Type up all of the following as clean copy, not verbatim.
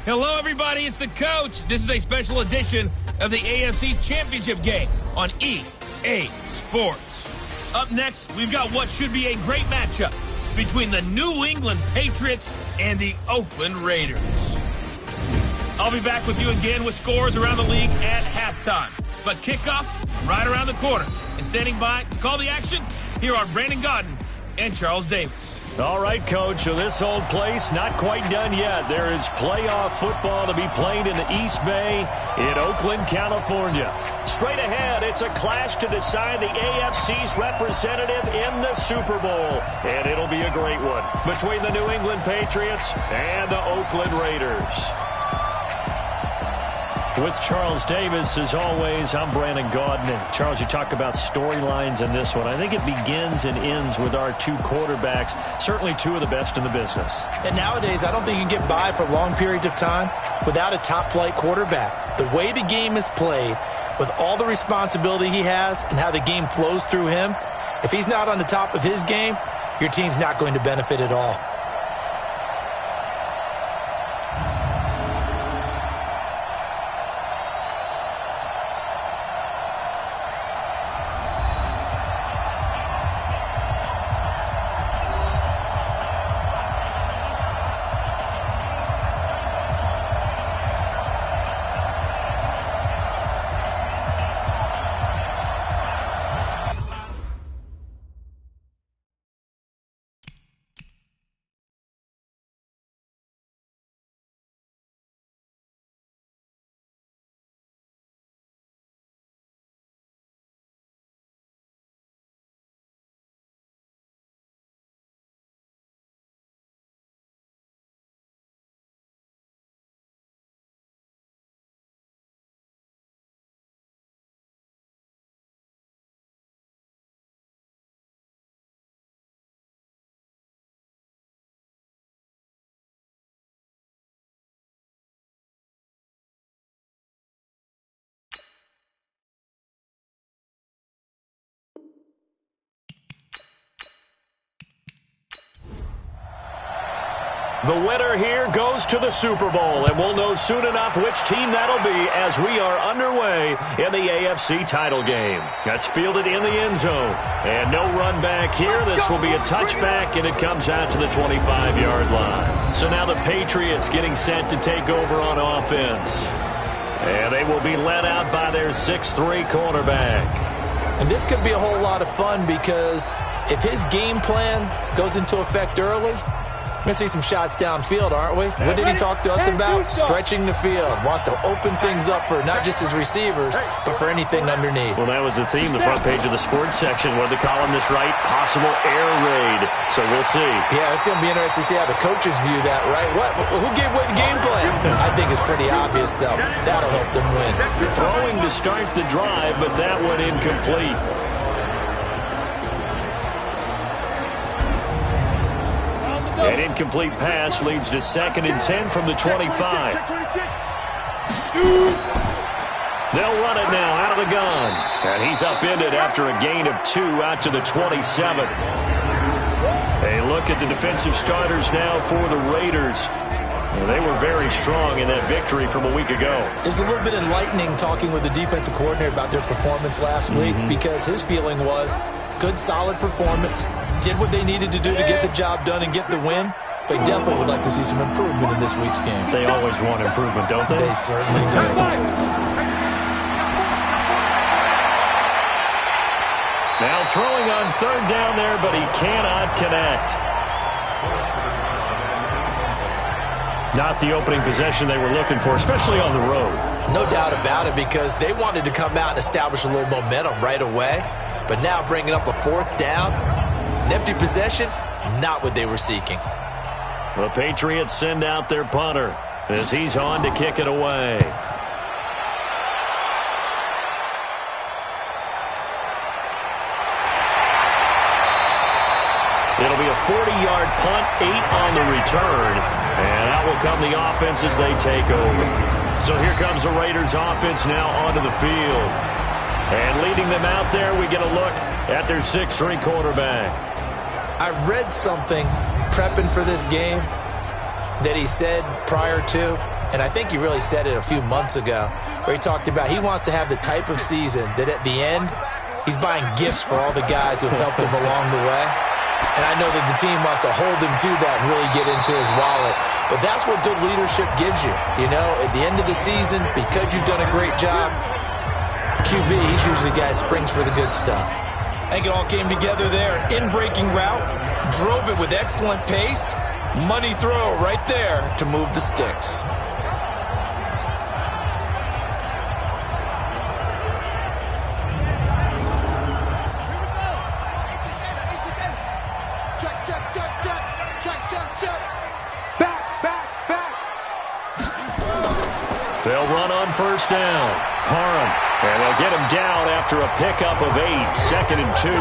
Hello, everybody. It's the coach. This is a special edition of the AFC Championship game on EA Sports. Up next, we've got what should be a great matchup between the New England Patriots and the Oakland Raiders. I'll be back with you again with scores around the league at halftime. But kickoff right around the corner. And standing by to call the action, here are Brandon Gaudin and Charles Davis. All right, Coach, so this old place not quite done yet. There is playoff football to be played in the East Bay in Oakland, California. Straight ahead, it's a clash to decide the AFC's representative in the Super Bowl. And it'll be a great one between the New England Patriots and the Oakland Raiders. With Charles Davis, as always, I'm Brandon Gaudin. And Charles, you talk about storylines in this one. I think it begins and ends with our two quarterbacks, certainly two of the best in the business. And nowadays, I don't think you can get by for long periods of time without a top-flight quarterback. The way the game is played, with all the responsibility he has and how the game flows through him, if he's not on the top of his game, your team's not going to benefit at all. The winner here goes to the Super Bowl, and we'll know soon enough which team that'll be as we are underway in the AFC title game. That's fielded in the end zone. And no run back here. This will be a touchback, and it comes out to the 25-yard line. So now the Patriots getting set to take over on offense. And they will be led out by their 6'3 cornerback. And this could be a whole lot of fun because if his game plan goes into effect early, we're going to see some shots downfield, aren't we? What did he talk to us about? Stretching the field. Wants to open things up for not just his receivers, but for anything underneath. Well, that was the theme, the front page of the sports section. What did the columnist write? Possible air raid. So we'll see. Yeah, it's going to be interesting to see how the coaches view that, right? Who gave away the game plan? I think it's pretty obvious, though. That'll help them win. Throwing to start the drive, but that one incomplete. An incomplete pass leads to 2nd and 10 from the 25. They'll run it now out of the gun. And he's upended after a gain of 2 out to the 27. A look at the defensive starters now for the Raiders. Well, they were very strong in that victory from a week ago. It was a little bit enlightening talking with the defensive coordinator about their performance last week because his feeling was good, solid performance. Did what they needed to do to get the job done and get the win. They definitely would like to see some improvement in this week's game. They always want improvement, don't they? They certainly do. Now throwing on 3rd down there, but he cannot connect. Not the opening possession they were looking for, especially on the road. No doubt about it, because they wanted to come out and establish a little momentum right away. But now bringing up a 4th down, an empty possession, not what they were seeking. The Patriots send out their punter as he's on to kick it away. It'll be a 40-yard punt, 8 on the return. And out will come the offense as they take over. So here comes the Raiders offense now onto the field. And leading them out there, we get a look at their 6'3 quarterback. I read something prepping for this game that he said prior to, And I think he really said it a few months ago where he talked about he wants to have the type of season that at the end, he's buying gifts for all the guys who helped him along the way. And I know that the team wants to hold him to that and really get into his wallet. But that's what good leadership gives you. You know, at the end of the season, because you've done a great job, QB, he's usually the guy who springs for the good stuff. I think it all came together there. In-breaking route, drove it with excellent pace. Money throw right there to move the sticks. They'll run on first down. Parham. And they'll get him down after a pickup of 8. 2nd and 2.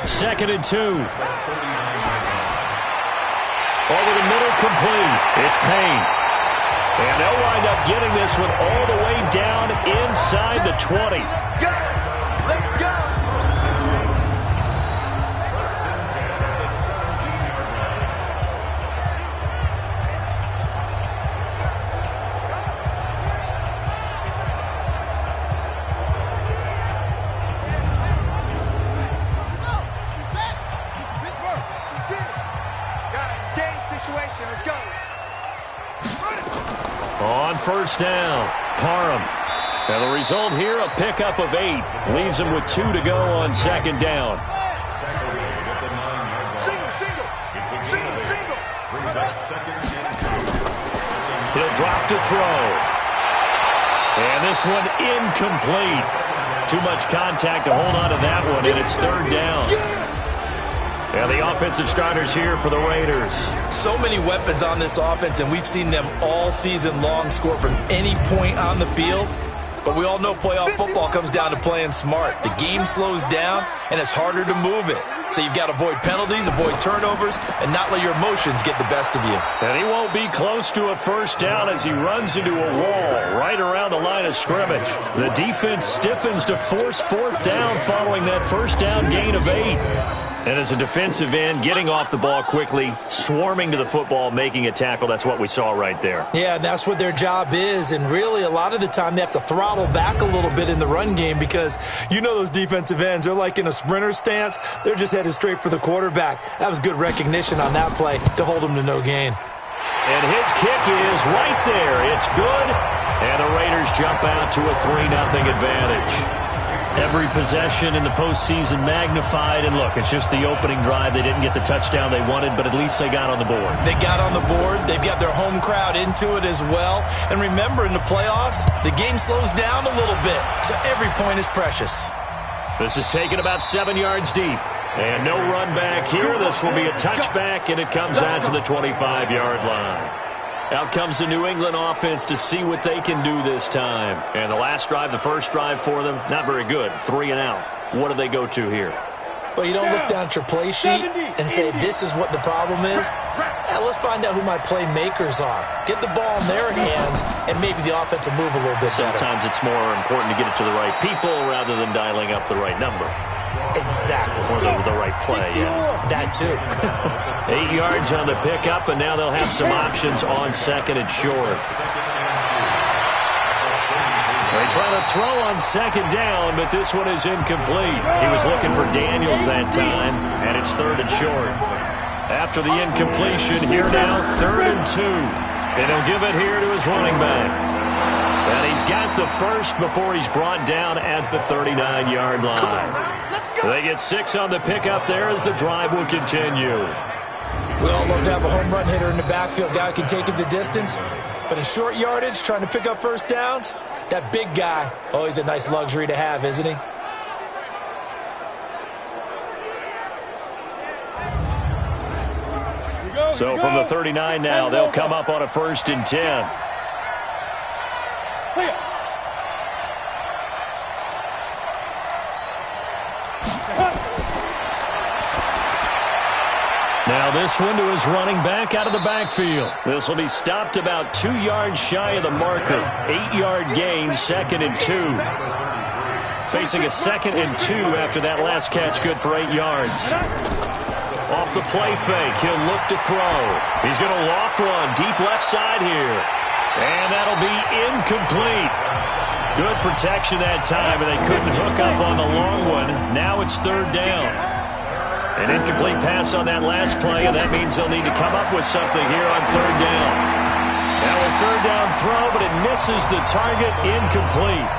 2nd and 2. Over the middle, complete. It's Payne. And they'll wind up getting this one all the way down inside the 20. Let's go! On first down, Parham. And the result here, a pickup of 8. Leaves him with 2 to go on 2nd down. Single. He'll drop to throw. And this one incomplete. Too much contact to hold on to that one, and it's 3rd down. And the offensive starters here for the Raiders. So many weapons on this offense, and we've seen them all season long score from any point on the field. But we all know playoff football comes down to playing smart. The game slows down, and it's harder to move it. So you've got to avoid penalties, avoid turnovers, and not let your emotions get the best of you. And he won't be close to a first down as he runs into a wall right around the line of scrimmage. The defense stiffens to force 4th down following that first down gain of 8. And as a defensive end, getting off the ball quickly, swarming to the football, making a tackle, that's what we saw right there. Yeah, and that's what their job is. And really, a lot of the time, they have to throttle back a little bit in the run game because you know those defensive ends, they're like in a sprinter stance. They're just headed straight for the quarterback. That was good recognition on that play to hold them to no gain. And his kick is right there. It's good. And the Raiders jump out to a 3-0 advantage. Every possession in the postseason magnified, and look, it's just the opening drive. They didn't get the touchdown they wanted, but at least they got on the board. They got on the board. They've got their home crowd into it as well. And remember, in the playoffs, the game slows down a little bit, so every point is precious. This is taken about 7 yards deep. And no run back here. This will be a touchback, and it comes out to the 25-yard line. Out comes the New England offense to see what they can do this time. And the last drive, the first drive for them, not very good. 3 and out. What do they go to here? Well, you don't look down at your play sheet and say, this is what the problem is. Now, let's find out who my playmakers are. Get the ball in their hands, and maybe the offense will move a little bit better. Sometimes it's more important to get it to the right people rather than dialing up the right number. Exactly. Or the right play, yeah. That too. 8 yards on the pickup, and now they'll have some options on 2nd and short. They try to throw on 2nd down, but this one is incomplete. He was looking for Daniels that time, and it's 3rd and short. After the incompletion, here now, 3rd and 2. And he'll give it here to his running back. And he's got the first before he's brought down at the 39-yard line. They get 6 on the pickup there as the drive will continue. We all love to have a home run hitter in the backfield. Guy who can take it the distance. But in short yardage, trying to pick up first downs, that big guy, always a nice luxury to have, isn't he? So from the 39 now, they'll come up on a 1st and 10. Now this one to his running back out of the backfield. This will be stopped about 2 yards shy of the marker. 8-yard gain, 2nd and 2. facing a 2nd and 2 after that last catch, good for 8 yards. Off the play fake, he'll look to throw. He's going to loft one deep left side here. And that'll be incomplete. Good protection that time, and they couldn't hook up on the long one. Now it's 3rd down. An incomplete pass on that last play, and that means they'll need to come up with something here on 3rd down. Now a 3rd down throw, but it misses the target, incomplete.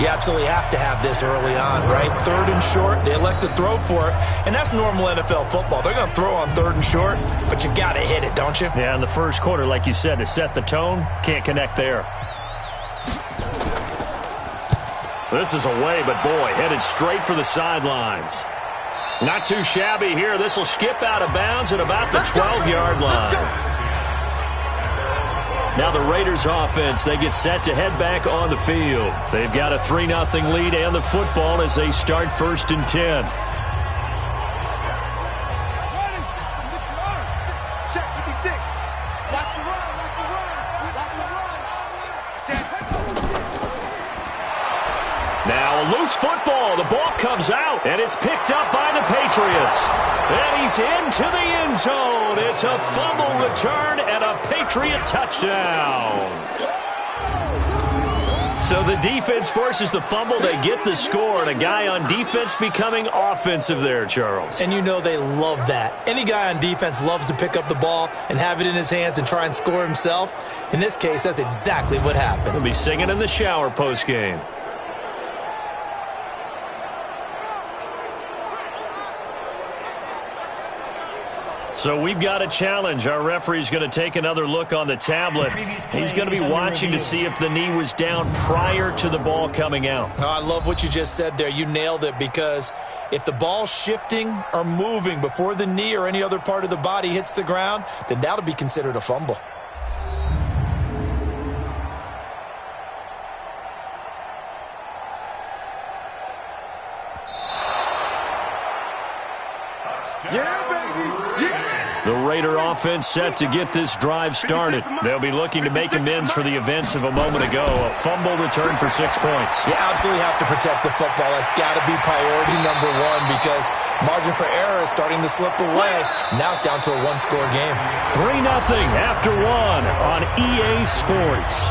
You absolutely have to have this early on, right? 3rd and short, they elect to throw for it, and that's normal NFL football. They're going to throw on 3rd and short, but you've got to hit it, don't you? Yeah, in the first quarter, like you said, to set the tone, can't connect there. This is away, but boy, headed straight for the sidelines. Not too shabby here. This will skip out of bounds at about the 12-yard line. Now the Raiders offense, they get set to head back on the field. They've got a 3-0 lead and the football as they start 1st and 10. Now a loose football. The ball comes out, and it's picked up by the Patriots. And he's into the end zone. It's a fumble return and a Patriot touchdown. So the defense forces the fumble. They get the score, and a guy on defense becoming offensive there, Charles. And you know they love that. Any guy on defense loves to pick up the ball and have it in his hands and try and score himself. In this case, that's exactly what happened. He'll be singing in the shower post-game. So we've got a challenge. Our referee's going to take another look on the tablet. He's going to be watching to see if the knee was down prior to the ball coming out. Oh, I love what you just said there. You nailed it, because if the ball's shifting or moving before the knee or any other part of the body hits the ground, then that'll be considered a fumble. The Raider offense set to get this drive started. They'll be looking to make amends for the events of a moment ago. A fumble return for 6 points. You absolutely have to protect the football. That's got to be priority number one, because margin for error is starting to slip away. Now it's down to a one-score game. 3-0 after 1 on EA Sports.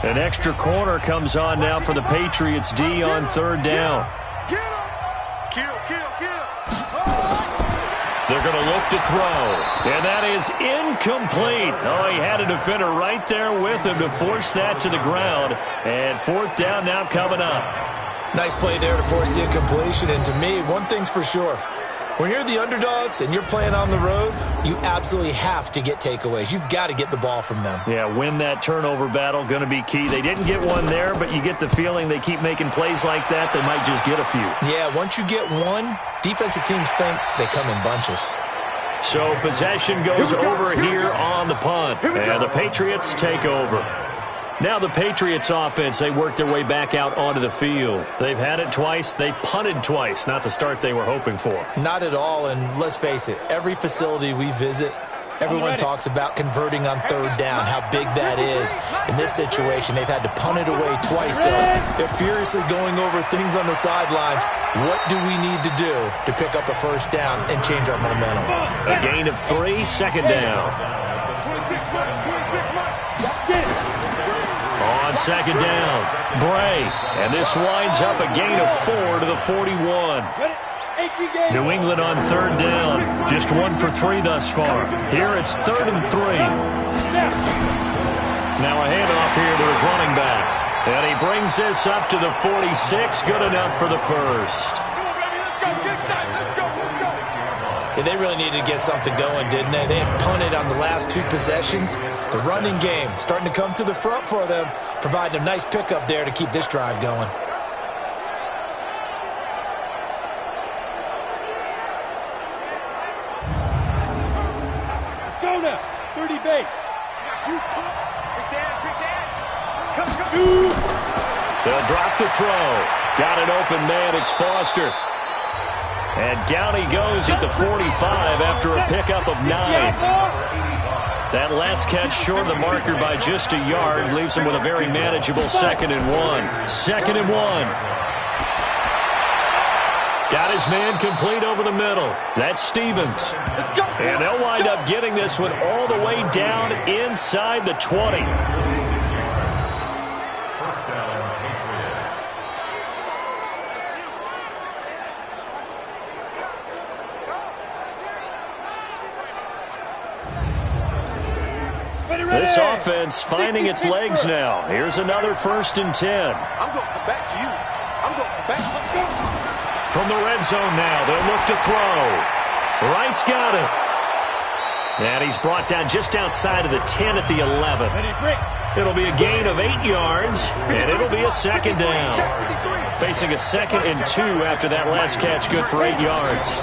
An extra corner comes on now for the Patriots D on 3rd down. They're going to look to throw, and that is incomplete. Oh, he had a defender right there with him to force that to the ground, and 4th down now coming up. Nice play there to force the incompletion, and to me, one thing's for sure. When you're the underdogs and you're playing on the road, you absolutely have to get takeaways. You've got to get the ball from them. Yeah, win that turnover battle, going to be key. They didn't get one there, but you get the feeling they keep making plays like that, they might just get a few. Yeah, once you get one, defensive teams think they come in bunches. So possession goes over here on the punt, and the Patriots take over. Now the Patriots offense, they work their way back out onto the field. They've had it twice. They've punted twice. Not the start they were hoping for. Not at all, and let's face it, every facility we visit, everyone talks about converting on 3rd down, how big that is. In this situation, they've had to punt it away twice, so they're furiously going over things on the sidelines. What do we need to do to pick up a 1st down and change our momentum? A gain of 3, 2nd down. On 2nd down, Bray, and this winds up a gain of 4 to the 41. New England on 3rd down, just 1 for 3 thus far. Here it's 3rd and 3. Now a handoff here to his running back, and he brings this up to the 46, good enough for the first. Yeah, they really needed to get something going, didn't they? They had punted on the last 2 possessions. The running game starting to come to the front for them, providing a nice pickup there to keep this drive going. Let's go now. 30 base. They'll drop the throw. Got an open man. It's Foster. And down he goes at the 45 after a pickup of 9. That last catch short of the marker by just a yard leaves him with a very manageable 2nd and 1. 2nd and 1. Got his man complete over the middle. That's Stevens. And they'll wind up getting this one all the way down inside the 20. This offense finding its legs now. Here's another 1st and 10. I'm going to come back to you. I'm going to come back. From the red zone now, they'll look to throw. Wright's got it. And he's brought down just outside of the 10 at the 11. It'll be a gain of 8 yards, and it'll be a 2nd down. Facing a 2nd and 2 after that last catch, good for 8 yards.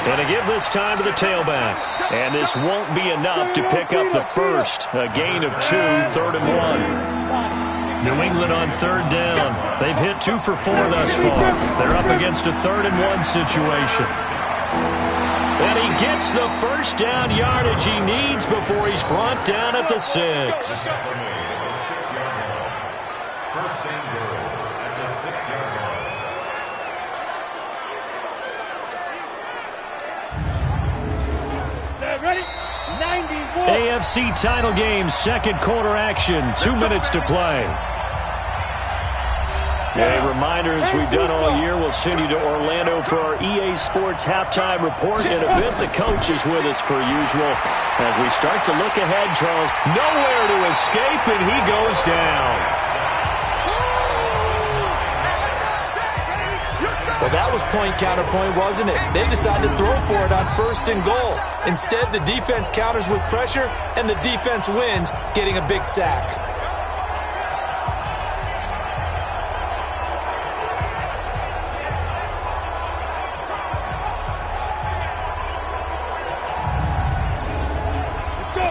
And to give this time to the tailback. And this won't be enough to pick up the first. A gain of 2, 3rd and 1. New England on 3rd down. They've hit 2 for 4 thus far. They're up against a 3rd and 1 situation. And he gets the first down yardage he needs before he's brought down at the 6. AFC title game, 2nd quarter action, 2 minutes to play. A reminder, as we've done all year, we'll send you to Orlando for our EA Sports halftime report. In a bit, the coach is with us per usual. As we start to look ahead, Charles, nowhere to escape, and he goes down. Well, that was point counterpoint, wasn't it? They decided to throw for it on 1st and goal. Instead, the defense counters with pressure, and the defense wins, getting a big sack.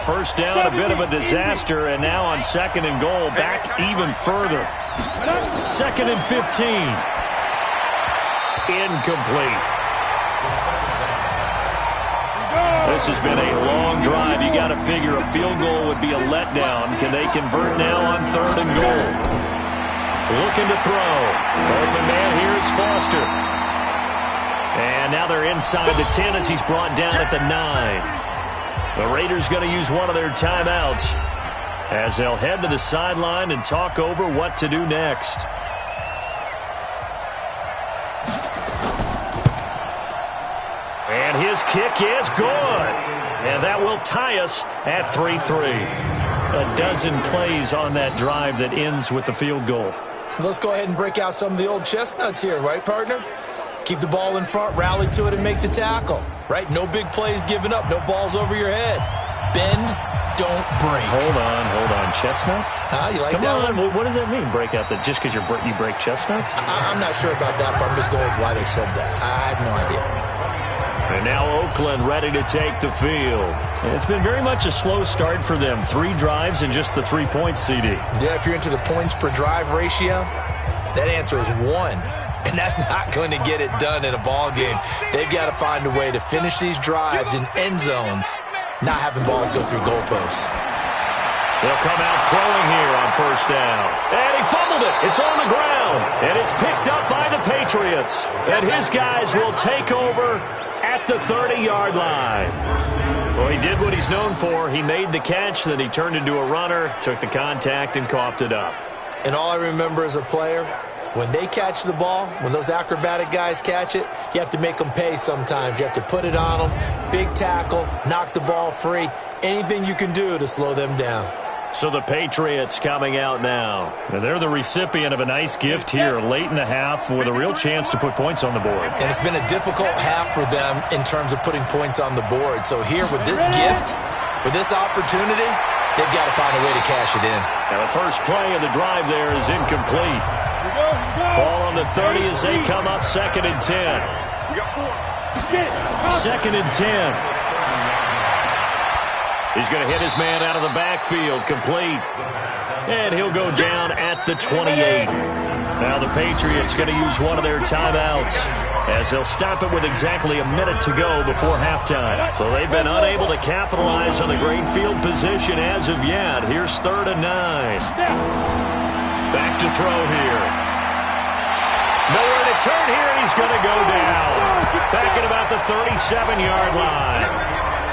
First down, a bit of a disaster, and now on 2nd and goal, back even further. 2nd and 15. Incomplete. This has been a long drive. You got to figure a field goal would be a letdown. Can they convert now on 3rd and goal? Looking to throw. Open man here is Foster. And now they're inside the 10 as he's brought down at the 9. The Raiders going to use one of their timeouts as they'll head to the sideline and talk over what to do next. And his kick is good. And that will tie us at 3-3. A dozen plays on that drive that ends with the field goal. Let's go ahead and break out some of the old chestnuts here, right, partner? Keep the ball in front, rally to it, and make the tackle. Right? No big plays given up, no balls over your head. Bend, don't break. Hold on. Chestnuts? You like Come that on. one? What does that mean, break out? Just because you break chestnuts? I'm not sure about that, but I'm just going with why they said that. I have no idea. And now Oakland ready to take the field. It's been very much a slow start for them. 3 drives and just the 3 points, CD. Yeah, if you're into the points per drive ratio, that answer is 1. And that's not going to get it done in a ball game. They've got to find a way to finish these drives in end zones, not having balls go through goalposts. They'll come out throwing here on 1st down. And he fumbled it. It's on the ground. And it's picked up by the Patriots. And his guys will take over at the 30-yard line. Well, he did what he's known for. He made the catch, then he turned into a runner, took the contact, and coughed it up. And all I remember as a player, when they catch the ball, when those acrobatic guys catch it, you have to make them pay sometimes. You have to put it on them, big tackle, knock the ball free, anything you can do to slow them down. So the Patriots coming out now. And they're the recipient of a nice gift here late in the half with a real chance to put points on the board. And it's been a difficult half for them in terms of putting points on the board. So here with this gift, with this opportunity, they've got to find a way to cash it in. And the first play of the drive there is incomplete. Ball on the 30 as they come up 2nd and 10. 2nd and 10. He's going to hit his man out of the backfield, complete. And he'll go down at the 28. Now the Patriots going to use one of their timeouts as they'll stop it with exactly a minute to go before halftime. So they've been unable to capitalize on the great field position as of yet. Here's 3rd and 9. Back to throw here. Nowhere to turn here, and he's going to go down. Back at about the 37-yard line.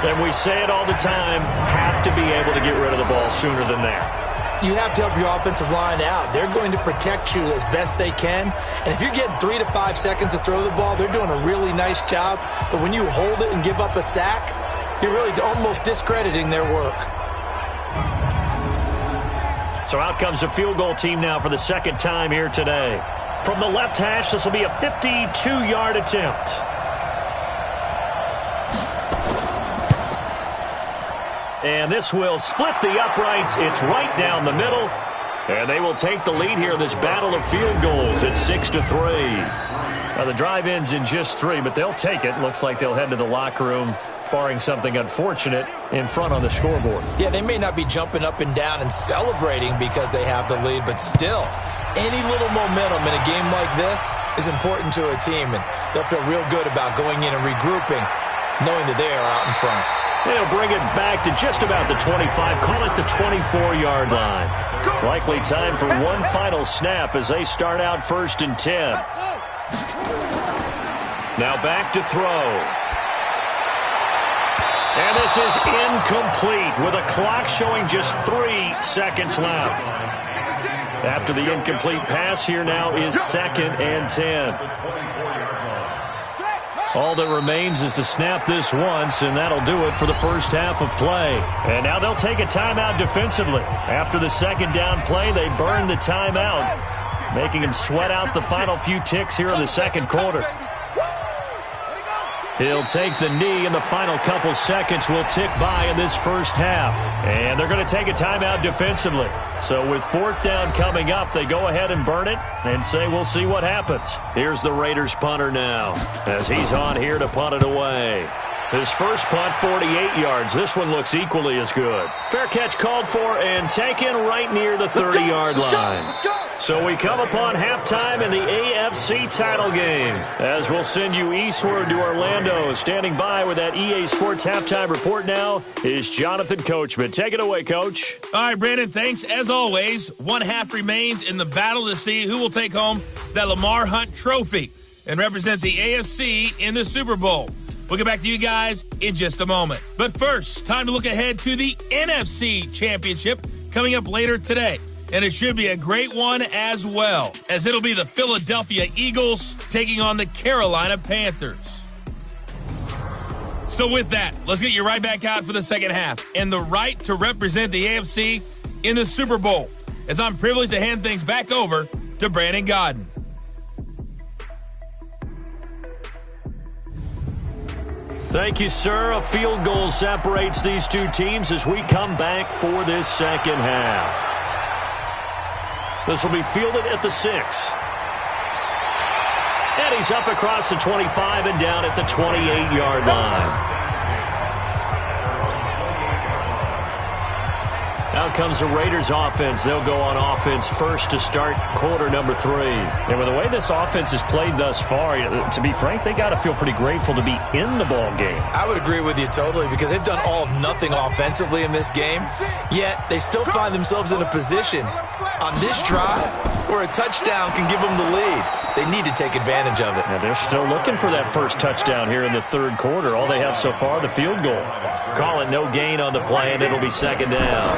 And we say it all the time, have to be able to get rid of the ball sooner than that. You have to help your offensive line out. They're going to protect you as best they can. And if you're getting 3 to 5 seconds to throw the ball, they're doing a really nice job. But when you hold it and give up a sack, you're really almost discrediting their work. So out comes the field goal team now for the second time here today. From the left hash, this will be a 52-yard attempt. And this will split the uprights. It's right down the middle. And they will take the lead here in this battle of field goals at 6-3. Now the drive ends in just 3, but they'll take it. Looks like they'll head to the locker room, barring something unfortunate, in front on the scoreboard. Yeah, they may not be jumping up and down and celebrating because they have the lead, but still, any little momentum in a game like this is important to a team, and they'll feel real good about going in and regrouping, knowing that they are out in front. They'll bring it back to just about the 25, call it the 24-yard line. Likely time for one final snap as they start out 1st and 10. Now back to throw. And this is incomplete with a clock showing just 3 seconds left. After the incomplete pass, here now is 2nd and 10. All that remains is to snap this once, and that'll do it for the first half of play. And now they'll take a timeout defensively. After the second down play, they burn the timeout, making them sweat out the final few ticks here in the second quarter. He'll take the knee, and the final couple seconds will tick by in this first half. And they're going to take a timeout defensively. So with 4th down coming up, they go ahead and burn it and say we'll see what happens. Here's the Raiders punter now as he's on here to punt it away. His first punt, 48 yards. This one looks equally as good. Fair catch called for and taken right near the 30-yard line. So we come upon halftime in the AFC title game. As we'll send you eastward to Orlando. Standing by with that EA Sports halftime report now is Jonathan Coachman. Take it away, Coach. All right, Brandon, thanks. As always, one half remains in the battle to see who will take home that Lamar Hunt trophy and represent the AFC in the Super Bowl. We'll get back to you guys in just a moment. But first, time to look ahead to the NFC Championship coming up later today. And it should be a great one as well, as it'll be the Philadelphia Eagles taking on the Carolina Panthers. So with that, let's get you right back out for the second half and the right to represent the AFC in the Super Bowl, as I'm privileged to hand things back over to Brandon Godden. Thank you, sir. A field goal separates these two teams as we come back for this second half. This will be fielded at the 6. And he's up across the 25 and down at the 28-yard line. Out comes the Raiders offense. They'll go on offense first to start quarter number 3. And with the way this offense has played thus far, to be frank, they got to feel pretty grateful to be in the ball game. I would agree with you totally, because they've done all of nothing offensively in this game, yet they still find themselves in a position on this drive where a touchdown can give them the lead. They need to take advantage of it. Now they're still looking for that first touchdown here in the third quarter. All they have so far, the field goal. Call it no gain on the play, and it'll be second down.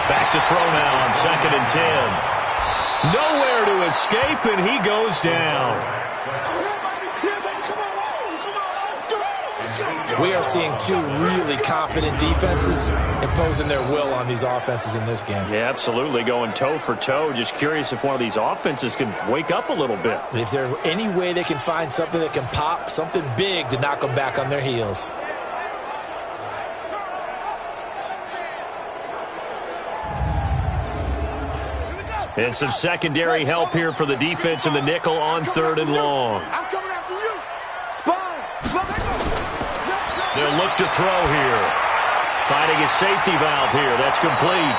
Back to throw now on 2nd and 10. Nowhere to escape, and he goes down. We are seeing two really confident defenses imposing their will on these offenses in this game. Yeah, absolutely, going toe for toe. Just curious if one of these offenses can wake up a little bit. Is there any way they can find something that can pop, something big to knock them back on their heels? And some secondary help here for the defense in the nickel on 3rd and long. I'm coming after you. Spines. They'll look to throw here. Finding his safety valve here. That's complete.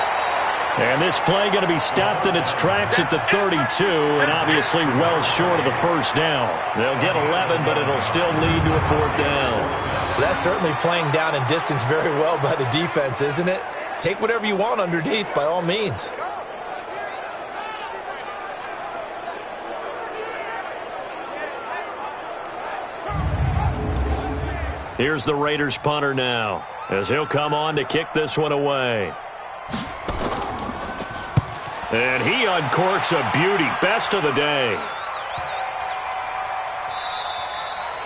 And this play going to be stopped in its tracks at the 32, and obviously well short of the first down. They'll get 11, but it'll still lead to a fourth down. That's certainly playing down and distance very well by the defense, isn't it? Take whatever you want underneath, by all means. Here's the Raiders punter now, as he'll come on to kick this one away. And he uncorks a beauty. Best of the day.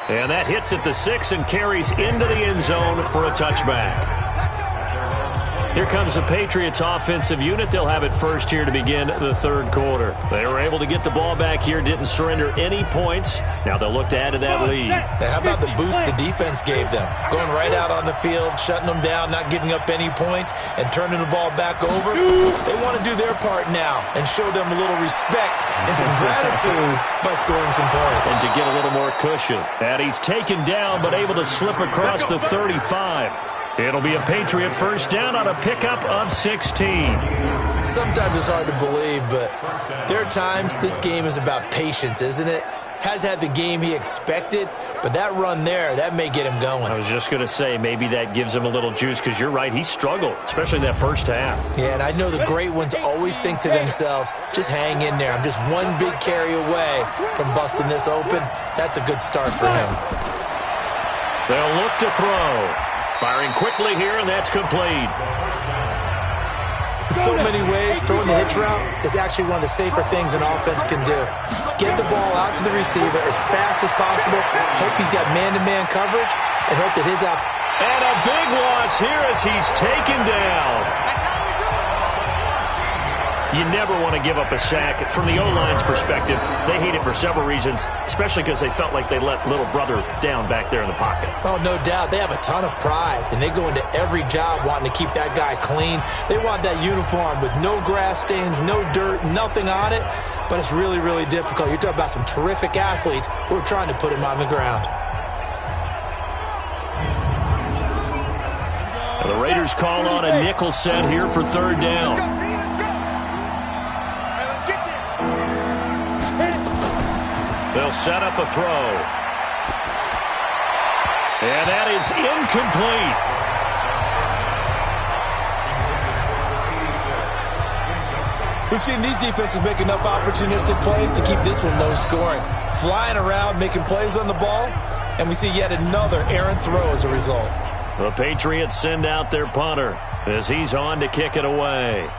And that hits at the 6 and carries into the end zone for a touchback. Here comes the Patriots offensive unit. They'll have it first here to begin the third quarter. They were able to get the ball back here, didn't surrender any points. Now they'll look to add to that lead. How about the boost the defense gave them? Going right out on the field, shutting them down, not giving up any points, and turning the ball back over. They want to do their part now and show them a little respect and some gratitude by scoring some points. And to get a little more cushion. And he's taken down but able to slip across the 35. It'll be a Patriot first down on a pickup of 16. Sometimes it's hard to believe, but there are times this game is about patience, isn't it? Has had the game he expected, but that run there, that may get him going. I was just going to say, maybe that gives him a little juice, because you're right, he struggled, especially in that first half. Yeah, and I know the great ones always think to themselves, just hang in there. I'm just one big carry away from busting this open. That's a good start for him. They'll look to throw. Firing quickly here, and that's complete. In so many ways, throwing the hitch route is actually one of the safer things an offense can do. Get the ball out to the receiver as fast as possible, hope he's got man-to-man coverage, and hope that his out. And a big loss here as he's taken down. You never want to give up a sack. From the O-line's perspective, they hate it for several reasons, especially because they felt like they let little brother down back there in the pocket. Oh, no doubt. They have a ton of pride, and they go into every job wanting to keep that guy clean. They want that uniform with no grass stains, no dirt, nothing on it, but it's really, really difficult. You're talking about some terrific athletes who are trying to put him on the ground. And the Raiders call on a nickel set here for third down. They'll set up a throw. And that is incomplete. We've seen these defenses make enough opportunistic plays to keep this one low scoring. Flying around, making plays on the ball, and we see yet another errant throw as a result. The Patriots send out their punter as he's on to kick it away.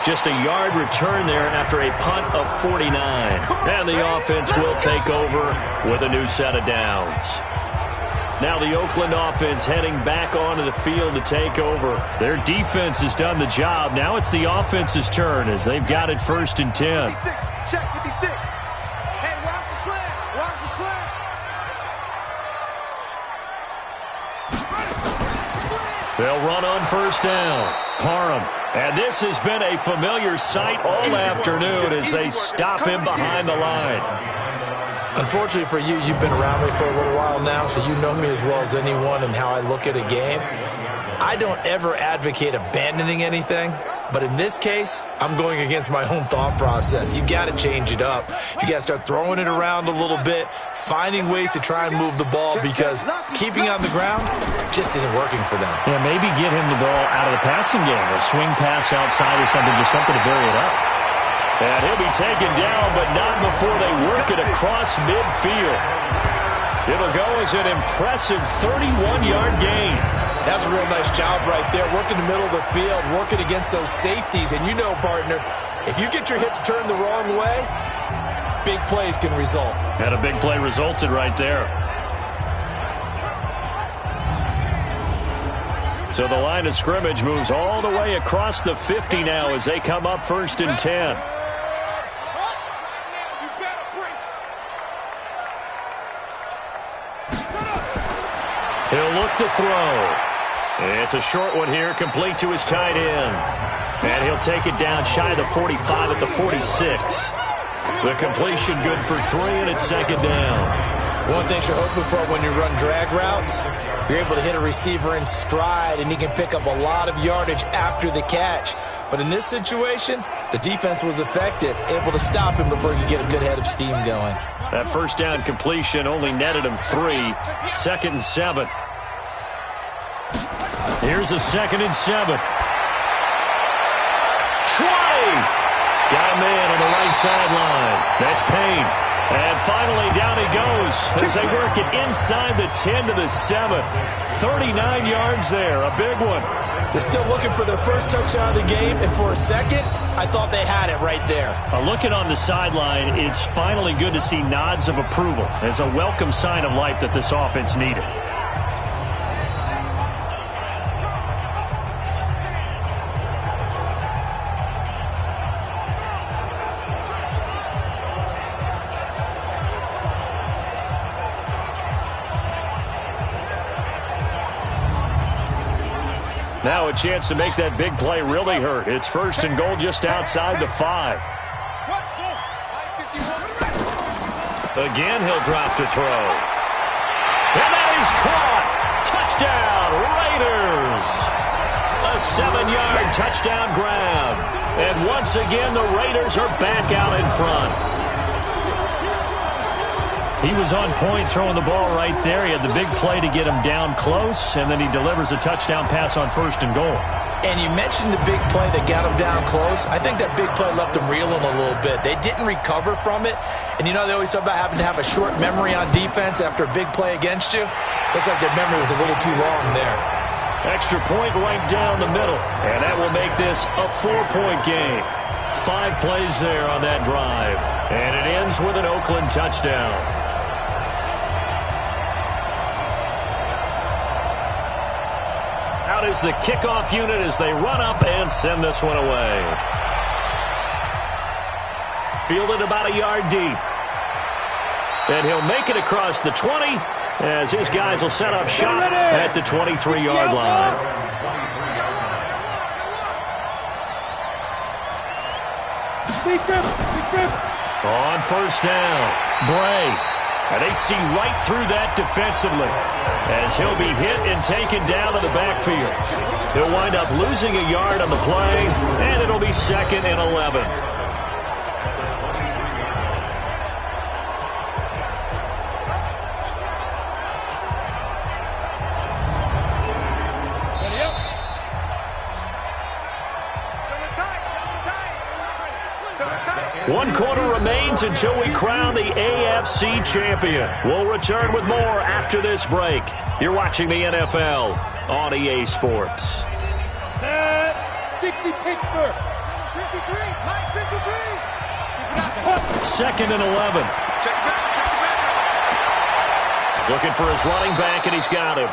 Just a yard return there after a punt of 49. And the offense will take over with a new set of downs. Now the Oakland offense heading back onto the field to take over. Their defense has done the job. Now it's the offense's turn as they've got it first and 10. Check 56. Hey, watch the slant. Watch the slant. They'll run on first down. Parham. And this has been a familiar sight all afternoon as they stop him behind the line. Unfortunately for you, you've been around me for a little while now, so you know me as well as anyone and how I look at a game. I don't ever advocate abandoning anything, but in this case, I'm going against my own thought process. You've got to change it up. You got to start throwing it around a little bit, finding ways to try and move the ball, because keeping on the ground just isn't working for them. Yeah, maybe get him the ball out of the passing game, or swing pass outside or something, just something to vary it up. And he'll be taken down, but not before they work it across midfield. It'll go as an impressive 31-yard gain. That's a real nice job right there, working the middle of the field, working against those safeties. And you know, partner, if you get your hips turned the wrong way, big plays can result. And a big play resulted right there. So the line of scrimmage moves all the way across the 50 now as they come up first and 10. He'll look to throw. It's a short one here, complete to his tight end. And he'll take it down shy of the 45 at the 46. The completion good for 3, and it's second down. One thing you're hoping for when you run drag routes, you're able to hit a receiver in stride, and he can pick up a lot of yardage after the catch. But in this situation, the defense was effective, able to stop him before he could get a good head of steam going. That first down completion only netted him 3. 2nd and 7. Here's a 2nd and 7. 20! Got a man on the right sideline. That's Payne. And finally, down he goes as they work it inside the 10 to the 7. 39 yards there, a big one. They're still looking for their first touchdown of the game, and for a second, I thought they had it right there. Looking on the sideline, it's finally good to see nods of approval. It's a welcome sign of life that this offense needed. Now a chance to make that big play really hurt. It's 1st and goal just outside the 5. Again, he'll drop to throw. And that is caught. Touchdown, Raiders. A 7-yard touchdown grab. And once again, the Raiders are back out in front. He was on point throwing the ball right there. He had the big play to get him down close, and then he delivers a touchdown pass on 1st and goal. And you mentioned the big play that got him down close. I think that big play left him reeling a little bit. They didn't recover from it. And you know they always talk about having to have a short memory on defense after a big play against you. Looks like their memory was a little too long there. Extra point right down the middle, and that will make this a 4-point game. 5 plays there on that drive, and it ends with an Oakland touchdown. Out is the kickoff unit as they run up and send this one away. Fielded about a yard deep. And he'll make it across the 20 as his guys will set up shop at the 23-yard line. On 1st down, Bray. And they see right through that defensively as he'll be hit and taken down to the backfield. He'll wind up losing a yard on the play, and it'll be 2nd and 11. One quarter remains until we crown the AFC champion. We'll return with more after this break. You're watching the NFL on EA Sports. 60 Pittsburgh. 53, Mike 53. 2nd and 11. Looking for his running back, and he's got him.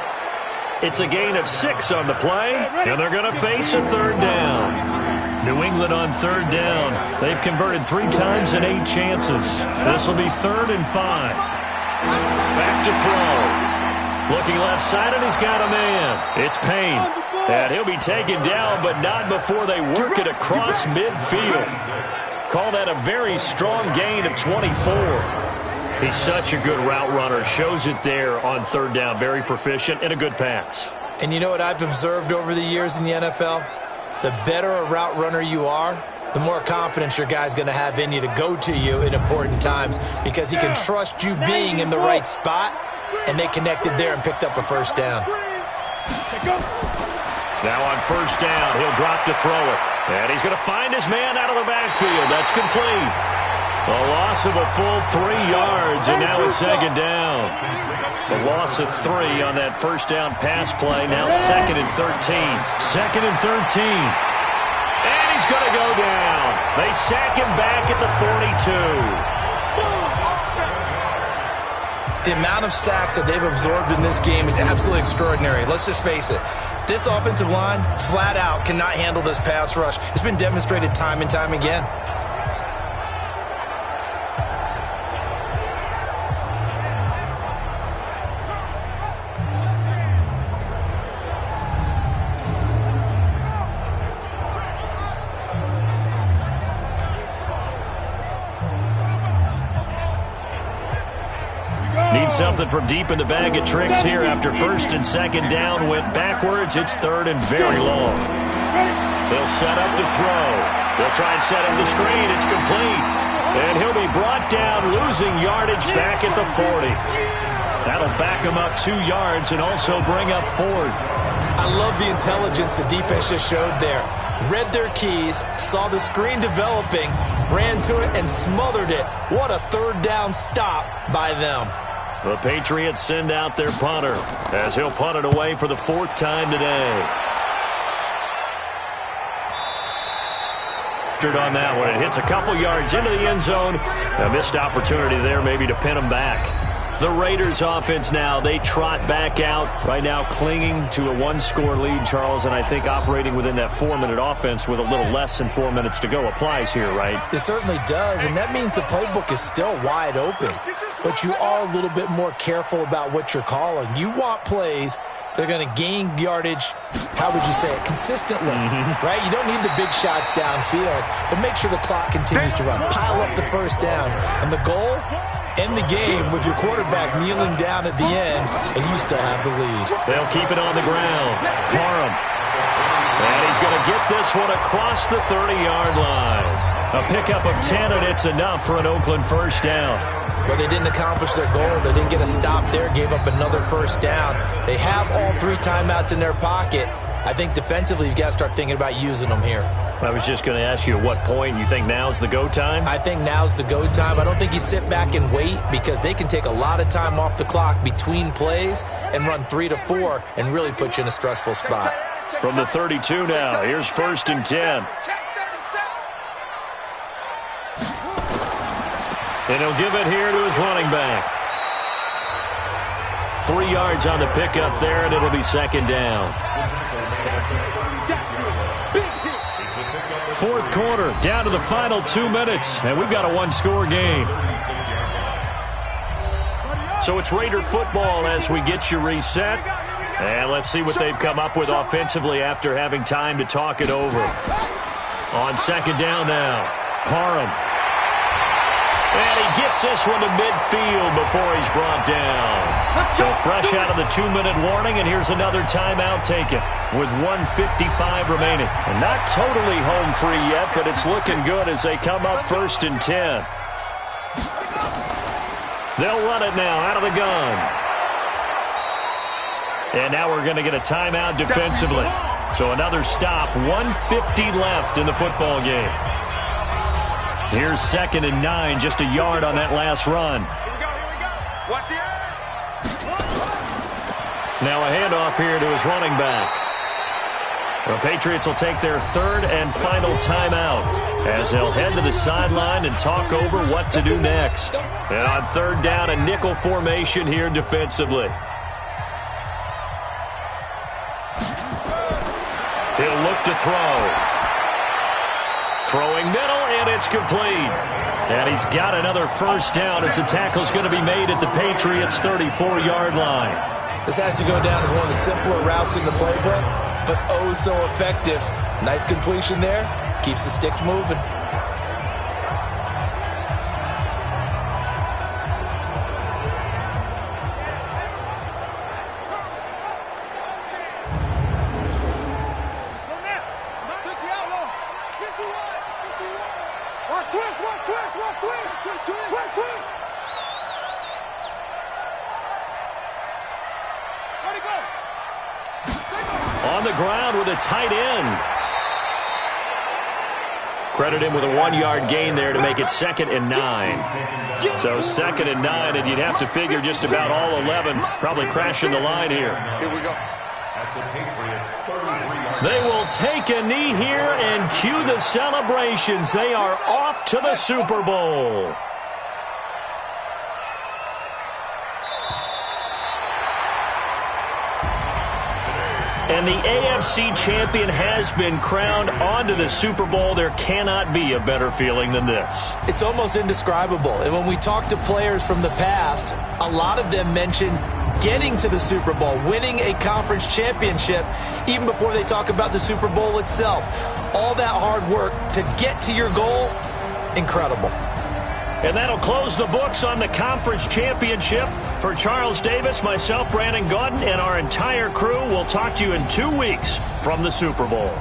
It's a gain of 6 on the play, and they're going to face a 3rd down. New England on 3rd down. They've converted 3 times in 8 chances. This will be 3rd and 5. Back to throw. Looking left side, and he's got a man. It's Payne. And he'll be taken down, but not before they work it across midfield. Call that a very strong gain of 24. He's such a good route runner. Shows it there on 3rd down. Very proficient and a good pass. And you know what I've observed over the years in the NFL? The better a route runner you are, the more confidence your guy's going to have in you to go to you in important times because he can trust you being in the right spot, and they connected there and picked up a 1st down. Now on 1st down, he'll drop to throw it. And he's going to find his man out of the backfield. That's complete. A loss of a full 3 yards, and now it's 2nd down. A loss of 3 on that 1st down pass play. Now 2nd and 13. 2nd and 13. And he's going to go down. They sack him back at the 42. The amount of sacks that they've absorbed in this game is absolutely extraordinary. Let's just face it. This offensive line, flat out, cannot handle this pass rush. It's been demonstrated time and time again. Trying something from deep in the bag of tricks here after first and second down went backwards. It's third and very long. They'll set up to throw. They'll try and set up the screen. It's complete. And he'll be brought down, losing yardage back at the 40. That'll back him up 2 yards and also bring up fourth. I love the intelligence the defense just showed there. Read their keys, saw the screen developing, ran to it, and smothered it. What a third down stop by them. The Patriots send out their punter as he'll punt it away for the 4th time today. On that one, it hits a couple yards into the end zone. A missed opportunity there maybe to pin them back. The Raiders offense now, they trot back out. Right now clinging to a 1-score lead, Charles, and I think operating within that 4-minute offense with a little less than 4 minutes to go applies here, right? It certainly does, and that means the playbook is still wide open. But you are a little bit more careful about what you're calling. You want plays that are going to gain yardage, how would you say it, consistently, right? You don't need the big shots downfield, but make sure the clock continues to run. Pile up the first downs. And the goal? End the game with your quarterback kneeling down at the end, and you still have the lead. They'll keep it on the ground. Parham. And he's going to get this one across the 30-yard line. A pickup of 10, and it's enough for an Oakland first down. But they didn't accomplish their goal. They didn't get a stop there, gave up another first down. They have all 3 timeouts in their pocket. I think defensively you've got to start thinking about using them here. I was just going to ask you at what point you think now's the go time? I think now's the go time. I don't think you sit back and wait because they can take a lot of time off the clock between plays and run 3 to 4 and really put you in a stressful spot. From the 32 now, here's 1st and 10. And he'll give it here to his running back. 3 yards on the pickup there, and it'll be 2nd down. 4th quarter, down to the final 2 minutes, and we've got a 1-score game. So it's Raider football as we get you reset. And let's see what they've come up with offensively after having time to talk it over. On 2nd down now, Parham. And he gets this one to midfield before he's brought down. So fresh out of the 2-minute warning, and here's another timeout taken with 1:55 remaining. And not totally home free yet, but it's looking good as they come up 1st and 10. They'll run it now out of the gun. And now we're going to get a timeout defensively. So another stop, 1:50 left in the football game. Here's 2nd and 9, just a yard on that last run. Now a handoff here to his running back. The Patriots will take their 3rd and final timeout as they'll head to the sideline and talk over what to do next. And on 3rd down, a nickel formation here defensively. He'll look to throw. Throwing middle, and it's complete. And he's got another first down as the tackle's going to be made at the Patriots' 34-yard line. This has to go down as one of the simpler routes in the playbook, but oh so effective. Nice completion there. Keeps the sticks moving. On the ground with a tight end. Credit him with a 1-yard gain there to make it 2nd and 9. So 2nd and 9, and you'd have to figure just about all 11 probably crashing the line here. Here we go. They will take a knee here and cue the celebrations. They are off to the Super Bowl. And the AFC champion has been crowned onto the Super Bowl. There cannot be a better feeling than this. It's almost indescribable. And when we talk to players from the past, a lot of them mention getting to the Super Bowl, winning a conference championship, even before they talk about the Super Bowl itself. All that hard work to get to your goal, incredible. And that'll close the books on the conference championship. For Charles Davis, myself, Brandon Gaudin, and our entire crew, we'll talk to you in 2 weeks from the Super Bowl.